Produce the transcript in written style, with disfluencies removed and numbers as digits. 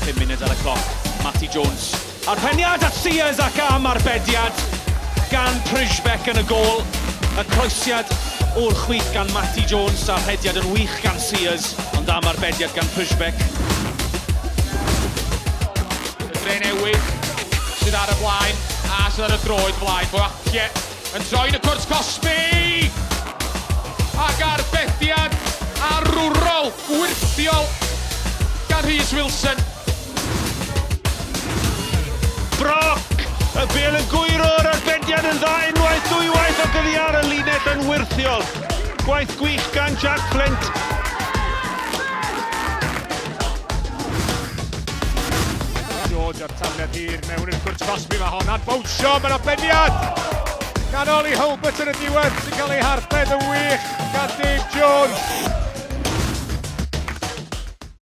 5 munud ar y cloc. Matty Jones. Arbenniad at Sears ac am Arbediad gan Przybek yn y gol. Y croesiad o'r chwith gan Matty Jones. Arbediad yn wych gan Sears, ond am Arbediad gan Przybek. Dre newydd sydd ar y blaen a sydd ar y droed blaen. Boacie yn troi'n y cwrs Cosby! Ac Arbediad arwrol, gwirthiol gan Rhys Wilson. Broc! Y bel yn gwyro'r Arbediad yn dda unwaith, dwywaith ac ydi ar y linell yn wirthiol. Gwaith gwych gan Fflint. George ar tafliad hir mewn i'r cwrs Cosby, mae honna'n bownsio, mae'n Arbediad! Gan Oli Hulbert yn y diwedd sy'n cael ei harbed yn wych gan Dave Jones.